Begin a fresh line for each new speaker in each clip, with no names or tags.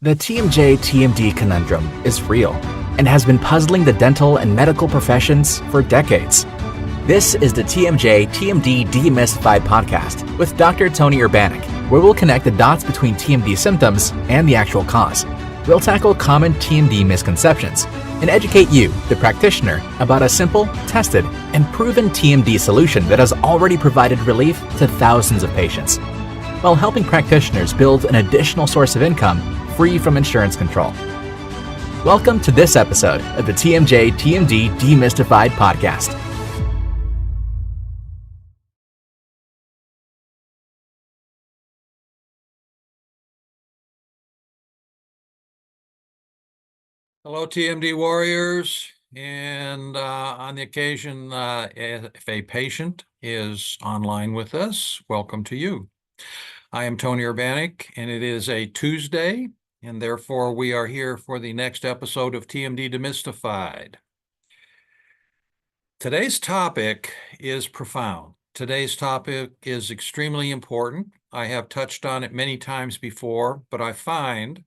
The TMJ-TMD conundrum is real and has been puzzling the dental and medical professions for decades. This is the TMJ-TMD Demystified podcast with Dr. Tony Urbanek, where we'll connect the dots between TMD symptoms and the actual cause. We'll tackle common TMD misconceptions and educate you, the practitioner, about a simple, tested, and proven TMD solution that has already provided relief to thousands of patients, while helping practitioners build an additional source of income free from insurance control. Welcome to this episode of the TMJ-TMD Demystified podcast.
Hello, TMD warriors. And on the occasion, if a patient is online with us, welcome to you. I am Tony Urbanek, and it is a Tuesday, and therefore we are here for the next episode of TMD Demystified. Today's topic is profound. Today's topic is extremely important. I have touched on it many times before, but I find,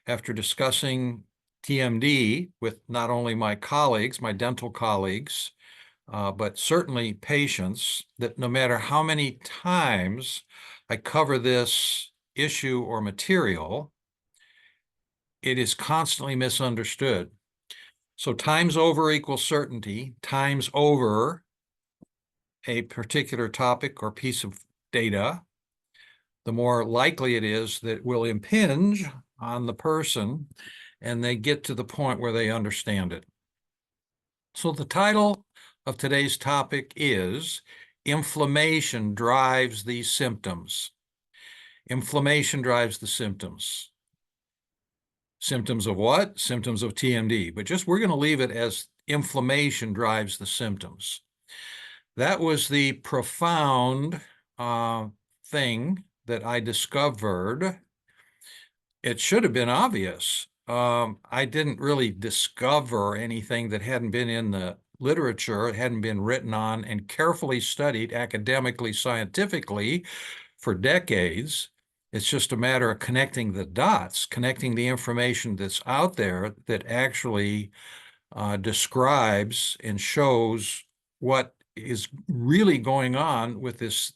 after discussing TMD with not only my colleagues, my dental colleagues, but certainly patients, that no matter how many times I cover this issue or material, it is constantly misunderstood. So times over equals certainty, times over a particular topic or piece of data, the more likely it is that it will impinge on the person and they get to the point where they understand it. So the title of today's topic is Inflammation Drives These Symptoms. Inflammation drives the symptoms. Symptoms of what? Symptoms of TMD. But we're going to leave it as inflammation drives the symptoms. That was the profound thing that I discovered. It should have been obvious. I didn't really discover anything that hadn't been in the literature, it hadn't been written on and carefully studied academically, scientifically for decades. It's just a matter of connecting the dots, connecting the information that's out there that actually describes and shows what is really going on with this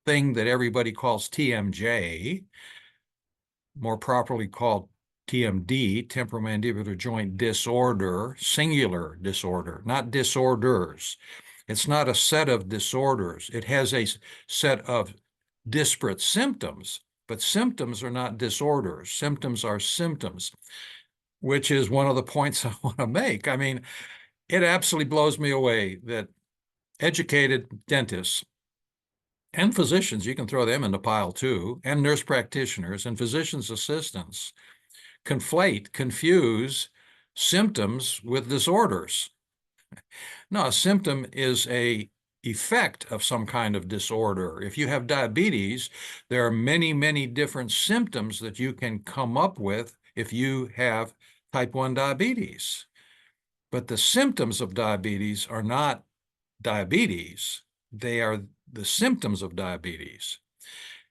thing that everybody calls TMJ, more properly called TMD, temporomandibular joint disorder, singular disorder, not disorders. It's not a set of disorders. It has a set of disparate symptoms, but symptoms are not disorders. Symptoms are symptoms, which is one of the points I want to make. I mean, it absolutely blows me away that educated dentists and physicians, you can throw them in the pile too, and nurse practitioners and physician's assistants confuse symptoms with disorders. No, a symptom is a effect of some kind of disorder. If you have diabetes, there are many, many different symptoms that you can come up with if you have type 1 diabetes. But the symptoms of diabetes are not diabetes. They are the symptoms of diabetes.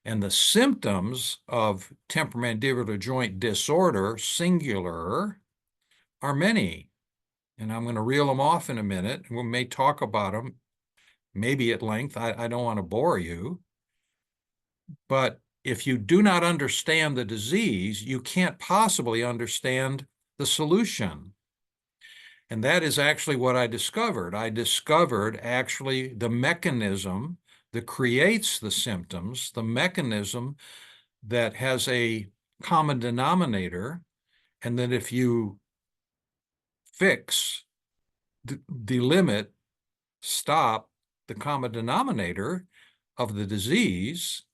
And the symptoms of temporomandibular joint disorder, singular, are many. And I'm going to reel them off in a minute. We may talk about them, maybe at length. I don't want to bore you. But if you do not understand the disease, you can't possibly understand the solution. And that is actually what I discovered. I discovered actually the mechanism that creates the symptoms, the mechanism that has a common denominator, and that if you fix, delimit, stop the common denominator of the disease,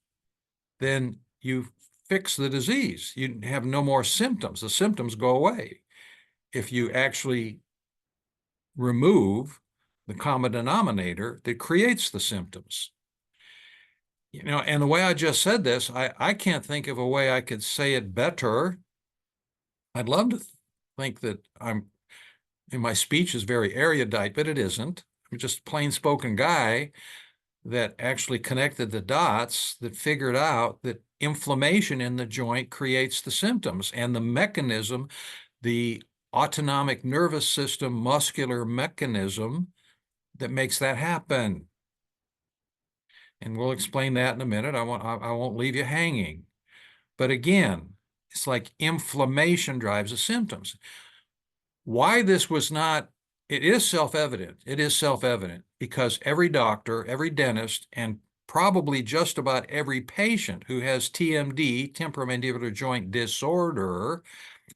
then you fix the disease. You have no more symptoms. The symptoms go away. If you actually remove the common denominator that creates the symptoms. And the way I just said this, I can't think of a way I could say it better. I'd love to think that my speech is very erudite, but it isn't. I'm just a plain-spoken guy that actually connected the dots, that figured out that inflammation in the joint creates the symptoms, and the mechanism, the autonomic nervous system muscular mechanism that makes that happen. And we'll explain that in a minute. I won't leave you hanging. But again, it's like inflammation drives the symptoms. Why this was not, it is self-evident. It is self-evident because every doctor, every dentist, and probably just about every patient who has TMD, temporomandibular joint disorder,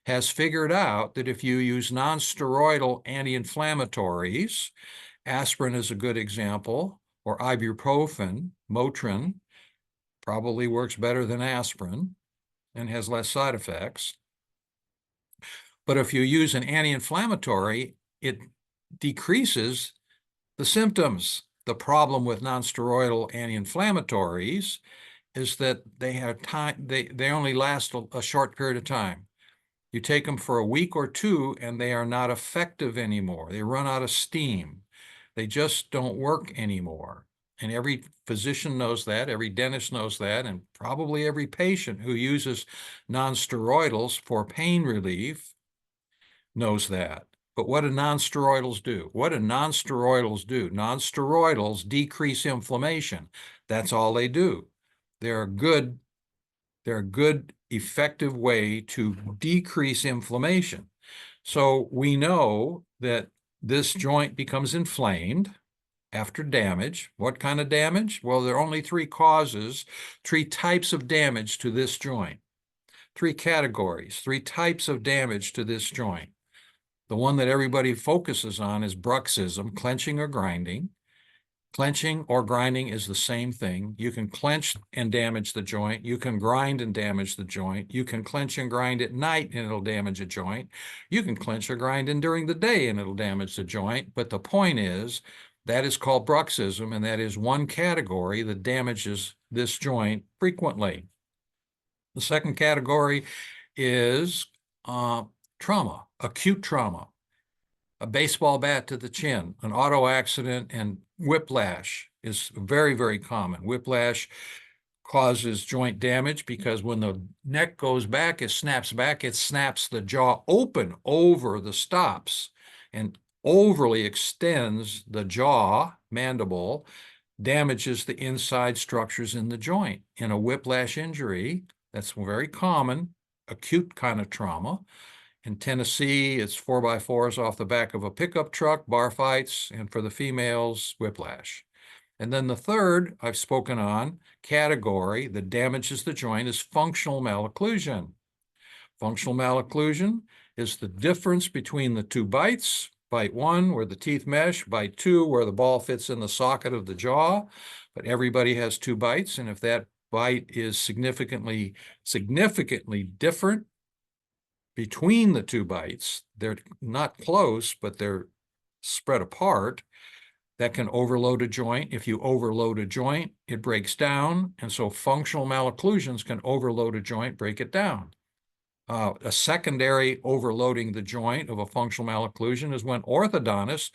has figured out that if you use non-steroidal anti-inflammatories, aspirin is a good example, or ibuprofen, Motrin, probably works better than aspirin and has less side effects. But if you use an anti-inflammatory, it decreases the symptoms. The problem with non-steroidal anti-inflammatories is that they have time, they only last a short period of time. You take them for a week or two and they are not effective anymore. They run out of steam. They just don't work anymore. And every physician knows that, every dentist knows that, and probably every patient who uses non-steroidals for pain relief knows that. But what do non-steroidals do? What do non-steroidals do? Non-steroidals decrease inflammation. That's all they do. They're a good, effective way to decrease inflammation. So we know that this joint becomes inflamed after damage. What kind of damage? Well, there are only three causes, three types of damage to this joint. Three categories, three types of damage to this joint. The one that everybody focuses on is bruxism, clenching or grinding. Clenching or grinding is the same thing. You can clench and damage the joint. You can grind and damage the joint. You can clench and grind at night and it'll damage a joint. You can clench or grind in during the day and it'll damage the joint. But the point is, that is called bruxism, and that is one category that damages this joint frequently. The second category is trauma, acute trauma. A baseball bat to the chin, an auto accident, and whiplash is very, very common. Whiplash causes joint damage because when the neck goes back, it snaps the jaw open over the stops and overly extends the jaw, mandible, damages the inside structures in the joint. In a whiplash injury, that's very common, acute kind of trauma. In Tennessee, it's 4x4s off the back of a pickup truck, bar fights, and for the females, whiplash. And then the third I've spoken on category that damages the joint is functional malocclusion. Functional malocclusion is the difference between the two bites, bite one where the teeth mesh, bite two where the ball fits in the socket of the jaw, but everybody has two bites, and if that bite is significantly different between the two bites, they're not close, but they're spread apart, that can overload a joint. If you overload a joint, it breaks down, and so functional malocclusions can overload a joint, break it down. A secondary overloading the joint of a functional malocclusion is when orthodontists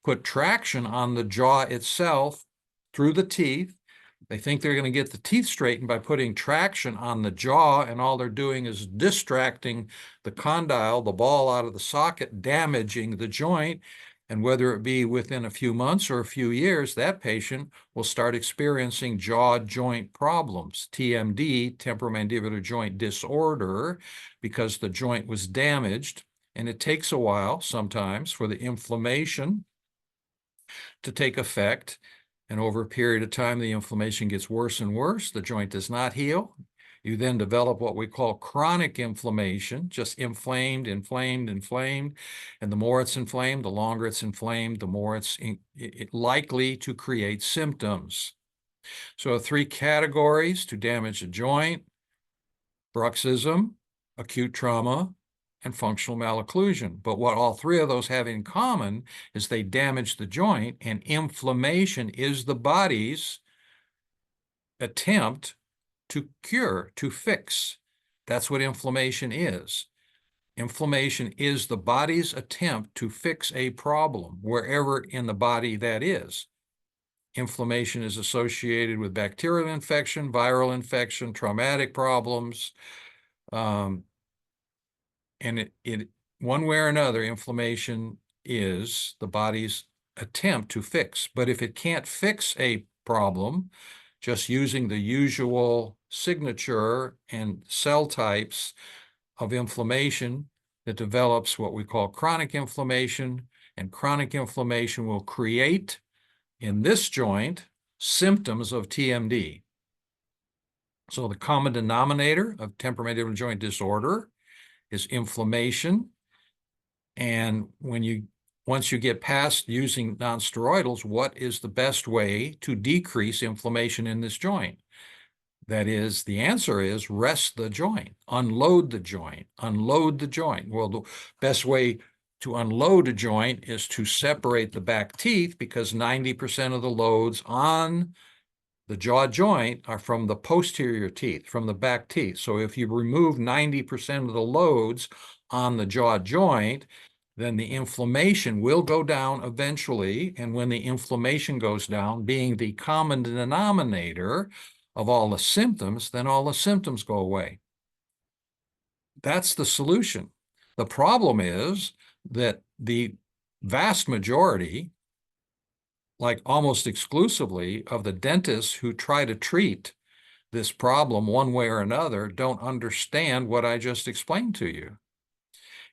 put traction on the jaw itself through the teeth. They think they're going to get the teeth straightened by putting traction on the jaw, and all they're doing is distracting the condyle, the ball out of the socket, damaging the joint. And whether it be within a few months or a few years, that patient will start experiencing jaw joint problems, TMD, temporomandibular joint disorder, because the joint was damaged. And it takes a while sometimes for the inflammation to take effect. And over a period of time, the inflammation gets worse and worse. The joint does not heal. You then develop what we call chronic inflammation, just inflamed. And the more it's inflamed, the longer it's inflamed, the more it's likely to create symptoms. So three categories to damage a joint: bruxism, acute trauma, and functional malocclusion. But what all three of those have in common is they damage the joint, and inflammation is the body's attempt to cure, to fix. That's what inflammation is. Inflammation is the body's attempt to fix a problem, wherever in the body that is. Inflammation is associated with bacterial infection, viral infection, traumatic problems. And it one way or another, inflammation is the body's attempt to fix. But if it can't fix a problem, just using the usual signature and cell types of inflammation, it develops what we call chronic inflammation, and chronic inflammation will create, in this joint, symptoms of TMD. So the common denominator of temporomandibular joint disorder is inflammation. And once you get past using nonsteroidals, what is the best way to decrease inflammation in this joint? That is, the answer is rest the joint, unload the joint, unload the joint. Well, the best way to unload a joint is to separate the back teeth, because 90% of the loads on the jaw joint are from the posterior teeth, from the back teeth. So if you remove 90% of the loads on the jaw joint, then the inflammation will go down eventually. And when the inflammation goes down, being the common denominator of all the symptoms, then all the symptoms go away. That's the solution. The problem is that the vast majority, like almost exclusively, of the dentists who try to treat this problem one way or another don't understand what I just explained to you.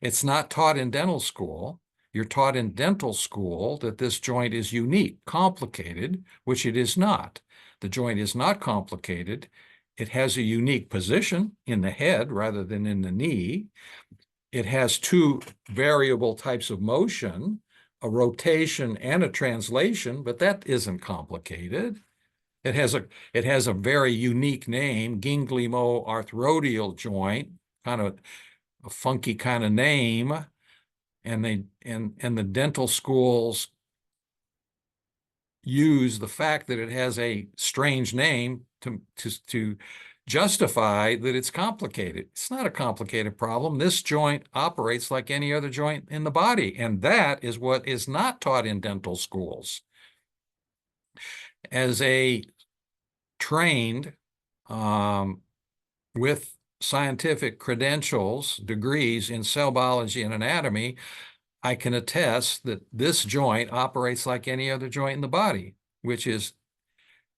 It's not taught in dental school. You're taught in dental school that this joint is unique, complicated, which it is not. The joint is not complicated. It has a unique position in the head rather than in the knee. It has two variable types of motion, a rotation and a translation, but that isn't complicated. It has a very unique name, gangliomo-arthrodial joint, kind of a funky kind of name, and the dental schools use the fact that it has a strange name to justify that it's complicated. It's not a complicated problem. This joint operates like any other joint in the body, and that is what is not taught in dental schools. As a trained with scientific credentials, degrees in cell biology and anatomy, I can attest that this joint operates like any other joint in the body, which is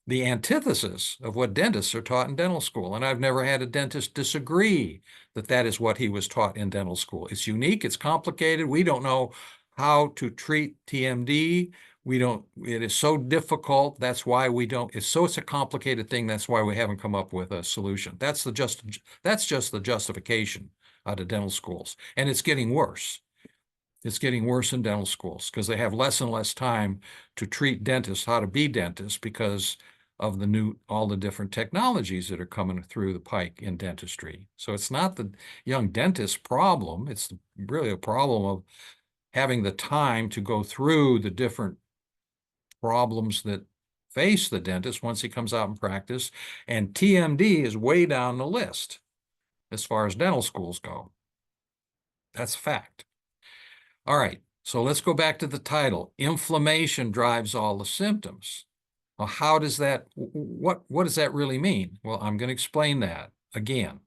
the antithesis of what dentists are taught in dental school. And I've never had a dentist disagree that that is what he was taught in dental school. It's unique, it's complicated. We don't know how to treat TMD. It is so difficult. That's why we don't, it's a complicated thing. That's why we haven't come up with a solution. That's just the justification out of dental schools. And it's getting worse. It's getting worse in dental schools because they have less and less time to treat dentists how to be dentists because of all the different technologies that are coming through the pike in dentistry. So it's not the young dentist problem. It's really a problem of having the time to go through the different problems that face the dentist once he comes out in practice. And TMD is way down the list as far as dental schools go. That's a fact. All right, so let's go back to the title. Inflammation drives all the symptoms. Well, how does that, what does that really mean? Well, I'm going to explain that again.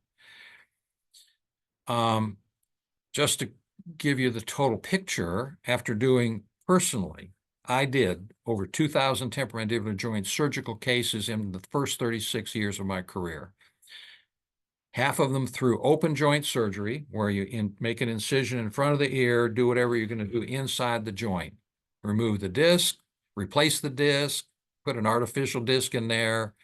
Just to give you the total picture, after doing personally, I did over 2,000 temporomandibular joint surgical cases in the first 36 years of my career. Half of them through open joint surgery, where you make an incision in front of the ear, do whatever you're going to do inside the joint. Remove the disc, replace the disc, put an artificial disc in there,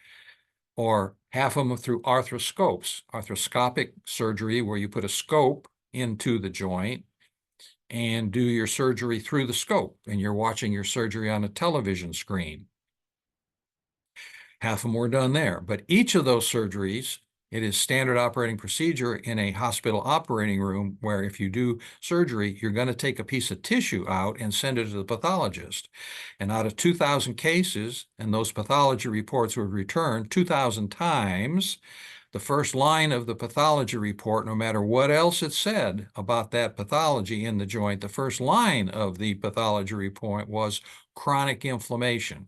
or half of them through arthroscopes, arthroscopic surgery, where you put a scope into the joint and do your surgery through the scope, and you're watching your surgery on a television screen. Half of them were done there, but each of those surgeries, it is standard operating procedure in a hospital operating room where if you do surgery, you're going to take a piece of tissue out and send it to the pathologist. And out of 2,000 cases, and those pathology reports were returned 2,000 times, the first line of the pathology report, no matter what else it said about that pathology in the joint, the first line of the pathology report was chronic inflammation.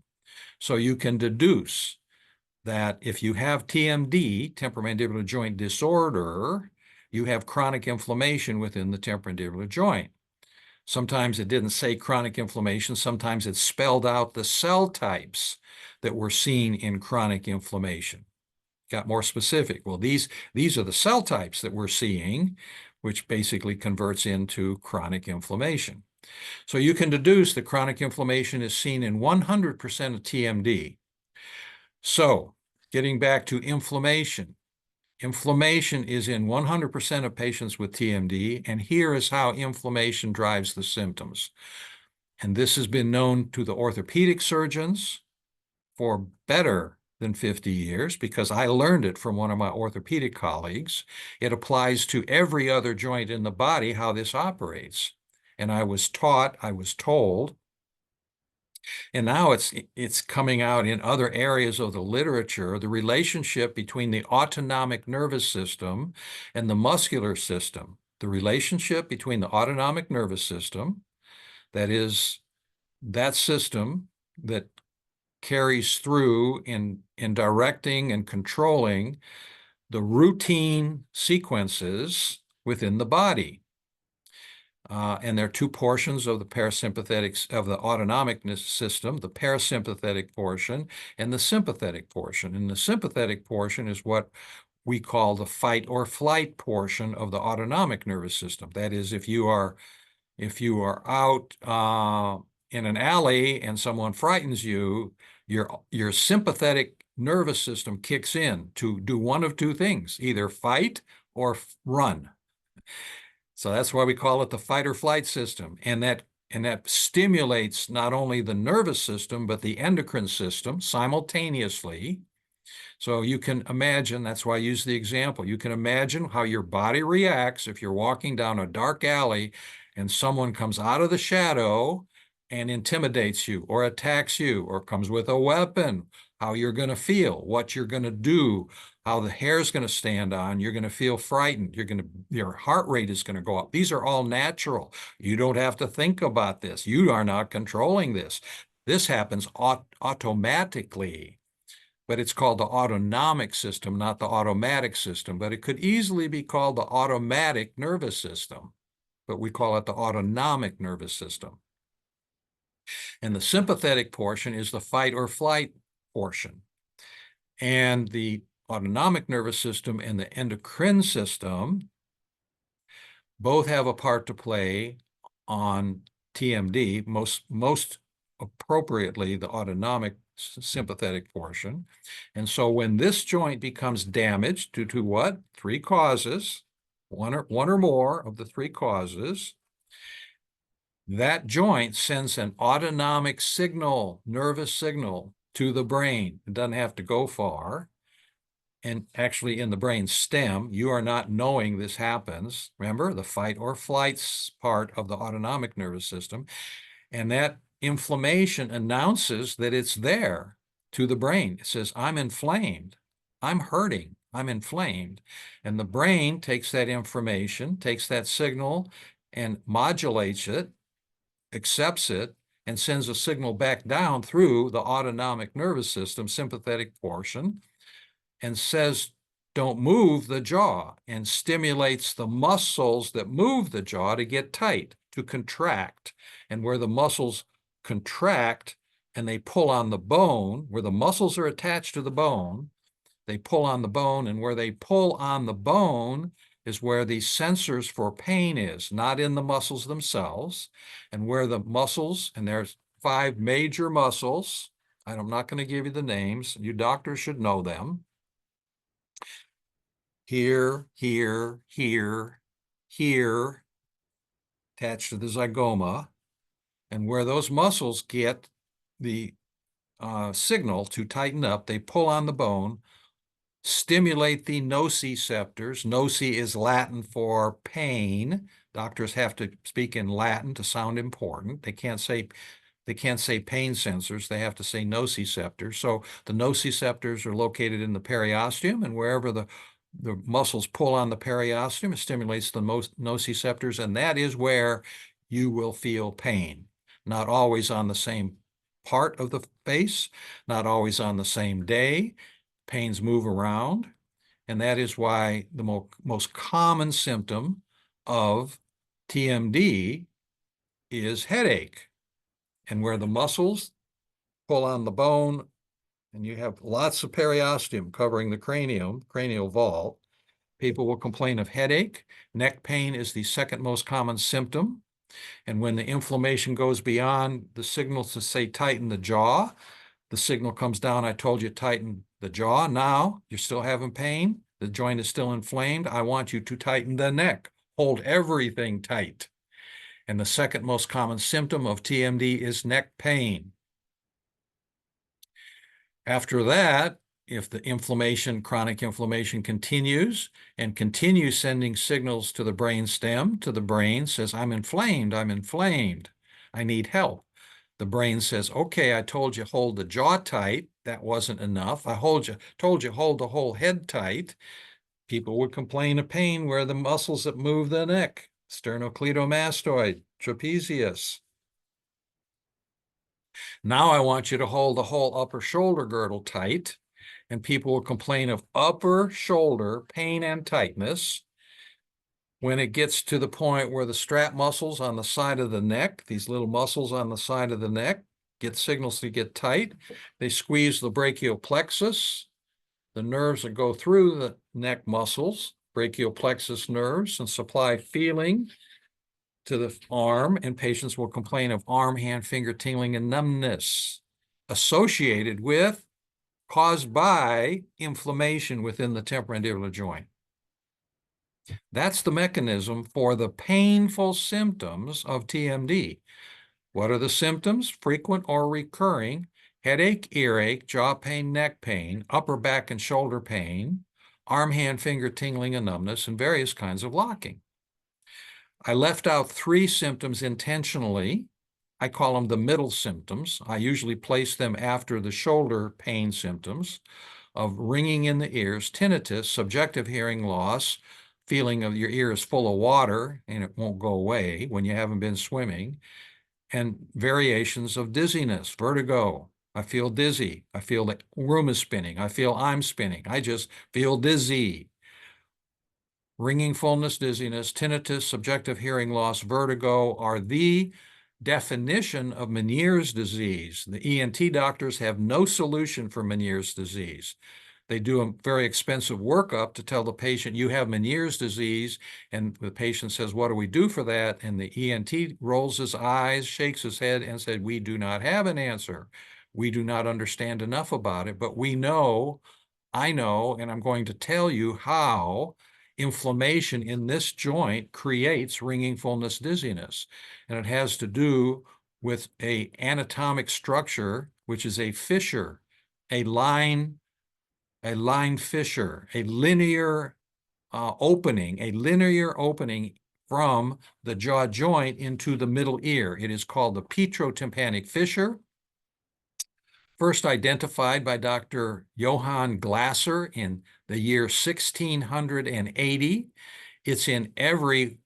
So you can deduce that if you have TMD, temporomandibular joint disorder, you have chronic inflammation within the temporomandibular joint. Sometimes it didn't say chronic inflammation. Sometimes it spelled out the cell types that were seen in chronic inflammation. Got more specific. Well, these are the cell types that we're seeing, which basically converts into chronic inflammation. So you can deduce that chronic inflammation is seen in 100% of TMD. So getting back to inflammation, inflammation is in 100% of patients with TMD, and here is how inflammation drives the symptoms. And this has been known to the orthopedic surgeons for better than 50 years because I learned it from one of my orthopedic colleagues. It applies to every other joint in the body, how this operates. And I was taught, I was told, and now it's coming out in other areas of the literature, the relationship between the autonomic nervous system and the muscular system. The relationship between the autonomic nervous system, that is, that system that carries through in directing and controlling the routine sequences within the body. And there are two portions of the parasympathetic, of the autonomic system, the parasympathetic portion and the sympathetic portion. And the sympathetic portion is what we call the fight or flight portion of the autonomic nervous system. That is, if you are out in an alley and someone frightens you, your sympathetic nervous system kicks in to do one of two things, either fight or run. So that's why we call it the fight or flight system. And that stimulates not only the nervous system, but the endocrine system simultaneously. So you can imagine, that's why I use the example, you can imagine how your body reacts if you're walking down a dark alley and someone comes out of the shadow and intimidates you or attacks you or comes with a weapon, how you're going to feel, what you're going to do, how the hair's going to stand on, you're going to feel frightened, your heart rate is going to go up. These are all natural. You don't have to think about this. You are not controlling this. This happens automatically. But it's called the autonomic system, not the automatic system. But it could easily be called the automatic nervous system, but we call it the autonomic nervous system. And the sympathetic portion is the fight or flight portion. And the autonomic nervous system and the endocrine system both have a part to play on TMD, most appropriately the autonomic sympathetic portion. And so when this joint becomes damaged due to what? Three causes, one or more of the three causes, that joint sends an autonomic signal, nervous signal to the brain. It doesn't have to go far. And actually in the brain stem, you are not knowing this happens. Remember, the fight or flight part of the autonomic nervous system. And that inflammation announces that it's there to the brain. It says, I'm inflamed, I'm hurting, I'm inflamed. And the brain takes that information, takes that signal and modulates it, accepts it, and sends a signal back down through the autonomic nervous system, sympathetic portion, and says, don't move the jaw, and stimulates the muscles that move the jaw to get tight, to contract. And where the muscles contract and they pull on the bone, where the muscles are attached to the bone, they pull on the bone, and where they pull on the bone is where the sensors for pain is, not in the muscles themselves. And where the muscles, and there's 5 major muscles, I'm not going to give you the names, you doctors should know them. Here, here, here, here, attached to the zygoma, and where those muscles get the signal to tighten up, they pull on the bone, stimulate the nociceptors. Noci is Latin for pain. Doctors have to speak in Latin to sound important. They can't say pain sensors. They have to say nociceptors. So the nociceptors are located in the periosteum, and wherever the muscles pull on the periosteum, it stimulates the nociceptors, and that is where you will feel pain. Not always on the same part of the face, not always on the same day. Pains move around, and that is why the most common symptom of TMD is headache. And where the muscles pull on the bone, and you have lots of periosteum covering the cranial vault, people will complain of headache. Neck pain is the second most common symptom. And when the inflammation goes beyond the signals to say tighten the jaw, the signal comes down, I told you tighten the jaw. Now you're still having pain. The joint is still inflamed. I want you to tighten the neck. Hold everything tight. And the second most common symptom of TMD is neck pain. After that, if the chronic inflammation continues and continues sending signals to the brain stem, to the brain says, I'm inflamed, I need help. The brain says, okay, I told you hold the jaw tight. That wasn't enough. I told you hold the whole head tight. People would complain of pain where the muscles that move the neck, sternocleidomastoid, trapezius. Now I want you to hold the whole upper shoulder girdle tight, and people will complain of upper shoulder pain and tightness. When it gets to the point where the strap muscles on the side of the neck, these little muscles on the side of the neck, get signals to get tight, they squeeze the brachial plexus, the nerves that go through the neck muscles, brachial plexus nerves, and supply feeling to the arm, and patients will complain of arm, hand, finger tingling and numbness associated with, caused by inflammation within the temporomandibular joint. That's the mechanism for the painful symptoms of TMD. What are the symptoms? Frequent or recurring headache, earache, jaw pain, neck pain, upper back and shoulder pain, arm, hand, finger tingling and numbness, and various kinds of locking. I left out 3 symptoms intentionally. I call them the middle symptoms. I usually place them after the shoulder pain symptoms of ringing in the ears, tinnitus, subjective hearing loss, feeling of your ear is full of water and it won't go away when you haven't been swimming, and variations of dizziness, vertigo. I feel dizzy. I feel the room is spinning. I feel I'm spinning. I just feel dizzy. Ringing, fullness, dizziness, tinnitus, subjective hearing loss, vertigo are the definition of Meniere's disease. The ENT doctors have no solution for Meniere's disease. They do a very expensive workup to tell the patient you have Meniere's disease, and the patient says, what do we do for that? And the ENT rolls his eyes, shakes his head, and said, we do not have an answer. We do not understand enough about it, but we know, I know, and I'm going to tell you how inflammation in this joint creates ringing, fullness, dizziness. And it has to do with an anatomic structure, which is a fissure, a line fissure, a linear opening from the jaw joint into the middle ear. It is called the petrotympanic fissure, first identified by Dr. Johann Glasser in the year 1680. It's in every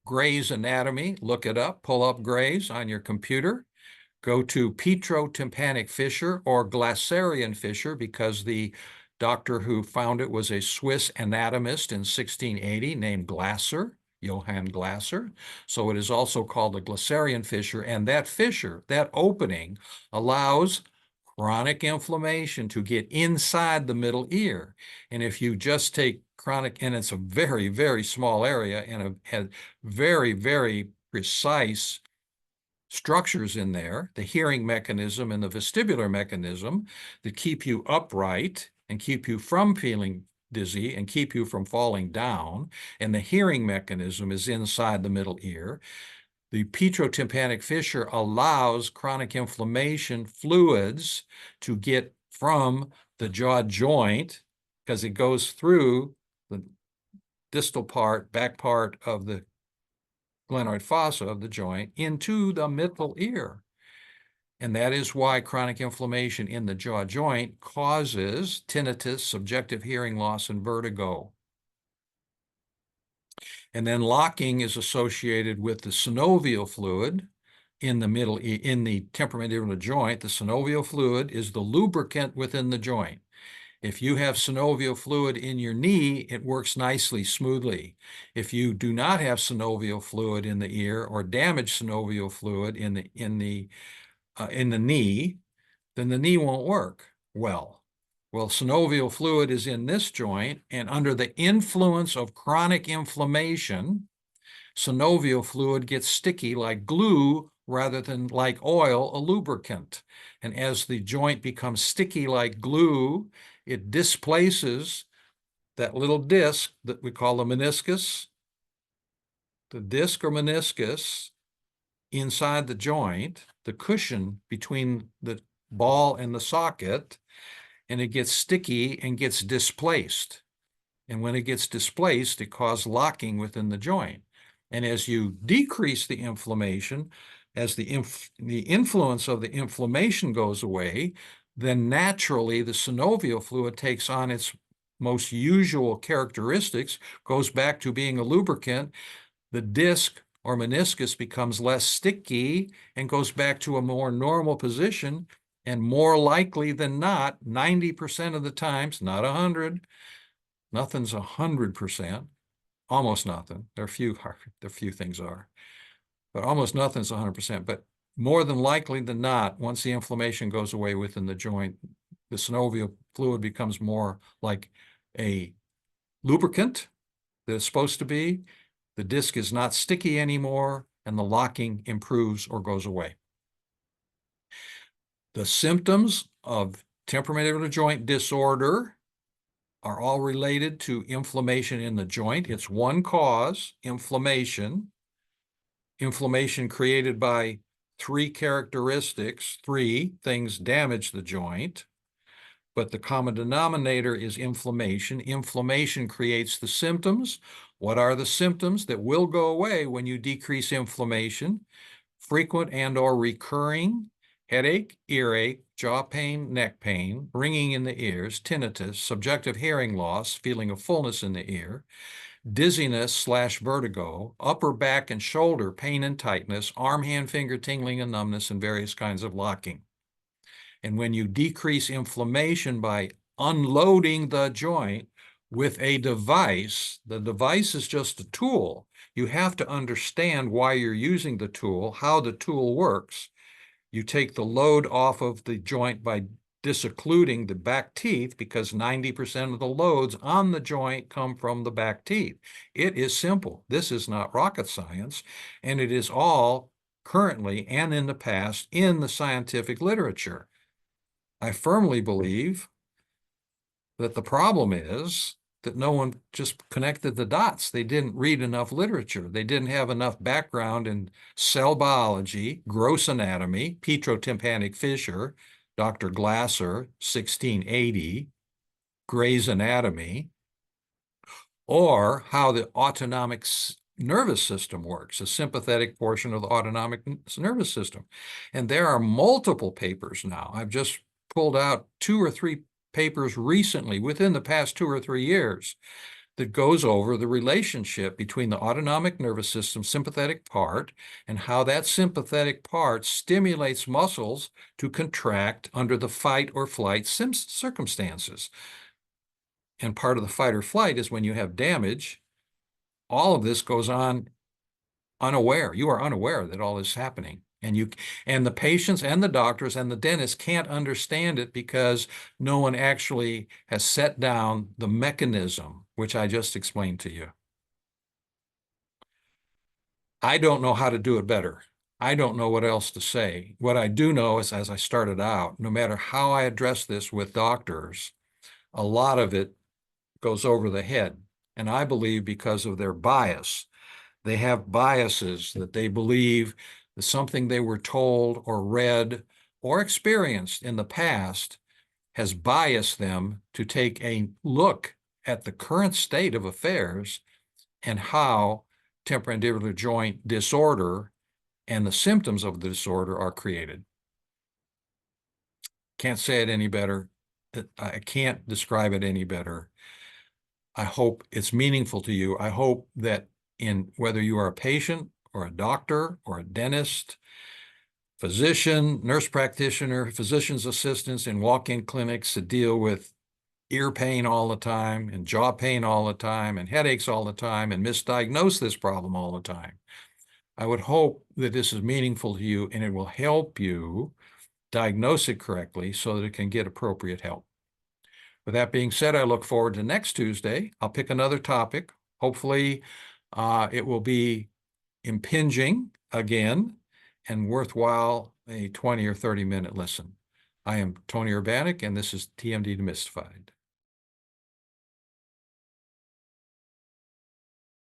Gray's Anatomy. Look it up, pull up Gray's on your computer. Go to petrotympanic fissure or Glasserian fissure, because the doctor who found it was a Swiss anatomist in 1680 named Glasser, Johann Glasser. So it is also called the Glasserian fissure. And that fissure, that opening, allows chronic inflammation to get inside the middle ear. And if you just take chronic, and it's a very, very small area and had very, very precise structures in there, the hearing mechanism and the vestibular mechanism that keep you upright and keep you from feeling dizzy and keep you from falling down, and the hearing mechanism is inside the middle ear. The petrotympanic fissure allows chronic inflammation fluids to get from the jaw joint, because it goes through the distal part, back part of the glenoid fossa of the joint into the middle ear. And that is why chronic inflammation in the jaw joint causes tinnitus, subjective hearing loss, and vertigo. And then locking is associated with the synovial fluid in the temporomandibular joint, the synovial fluid is the lubricant within the joint. If you have synovial fluid in your knee, it works nicely, smoothly. If you do not have synovial fluid in the ear or damaged synovial fluid in the knee, then the knee won't work well. Well, synovial fluid is in this joint, and under the influence of chronic inflammation, synovial fluid gets sticky like glue rather than like oil, a lubricant. And as the joint becomes sticky like glue, it displaces that little disc that we call the meniscus, the disc or meniscus inside the joint, the cushion between the ball and the socket, and it gets sticky and gets displaced. And when it gets displaced, it causes locking within the joint. And as you decrease the inflammation, as the influence of the inflammation goes away, then naturally the synovial fluid takes on its most usual characteristics, goes back to being a lubricant. The disc or meniscus becomes less sticky and goes back to a more normal position. And more likely than not, 90% of the times, not 100, nothing's 100%, almost nothing. There are few things are, but almost nothing's 100%. But more than likely than not, once the inflammation goes away within the joint, the synovial fluid becomes more like a lubricant that it's supposed to be. The disc is not sticky anymore, and the locking improves or goes away. The symptoms of temporomandibular joint disorder are all related to inflammation in the joint. It's one cause, inflammation. Inflammation created by three characteristics, three things damage the joint, but the common denominator is inflammation. Inflammation creates the symptoms. What are the symptoms that will go away when you decrease inflammation? Frequent and or recurring headache, earache, jaw pain, neck pain, ringing in the ears, tinnitus, subjective hearing loss, feeling of fullness in the ear, dizziness/vertigo, upper back and shoulder pain and tightness, arm, hand, finger tingling and numbness, and various kinds of locking. And when you decrease inflammation by unloading the joint with a device, the device is just a tool. You have to understand why you're using the tool, how the tool works. You take the load off of the joint by disoccluding the back teeth, because 90% of the loads on the joint come from the back teeth. It is simple. This is not rocket science, and it is all currently and in the past in the scientific literature. I firmly believe that the problem is that no one just connected the dots. They didn't read enough literature. They didn't have enough background in cell biology, gross anatomy, petrotympanic fissure, Dr. Glasser, 1680, Gray's Anatomy, or how the autonomic nervous system works, a sympathetic portion of the autonomic nervous system. And there are multiple papers now. I've just pulled out 2 or 3 papers recently, within the past 2 or 3 years, that goes over the relationship between the autonomic nervous system sympathetic part and how that sympathetic part stimulates muscles to contract under the fight or flight circumstances. And part of the fight or flight is when you have damage. All of this goes on unaware. You are unaware that all this is happening. And the patients and the doctors and the dentists can't understand it because no one actually has set down the mechanism, which I just explained to you. I don't know how to do it better. I don't know what else to say. What I do know is, as I started out, no matter how I address this with doctors, a lot of it goes over the head. And I believe because of their bias. They have biases that they believe that something they were told or read or experienced in the past has biased them to take a look at the current state of affairs and how temporomandibular joint disorder and the symptoms of the disorder are created. Can't say it any better. I can't describe it any better. I hope it's meaningful to you. I hope that whether you are a patient or a doctor or a dentist, physician, nurse practitioner, physician's assistants in walk-in clinics that deal with ear pain all the time and jaw pain all the time and headaches all the time and misdiagnose this problem all the time. I would hope that this is meaningful to you and it will help you diagnose it correctly so that it can get appropriate help. With that being said, I look forward to next Tuesday. I'll pick another topic. Hopefully, it will be impinging again and worthwhile, a 20 or 30-minute listen. I am Tony Urbanek, and this is TMD Demystified.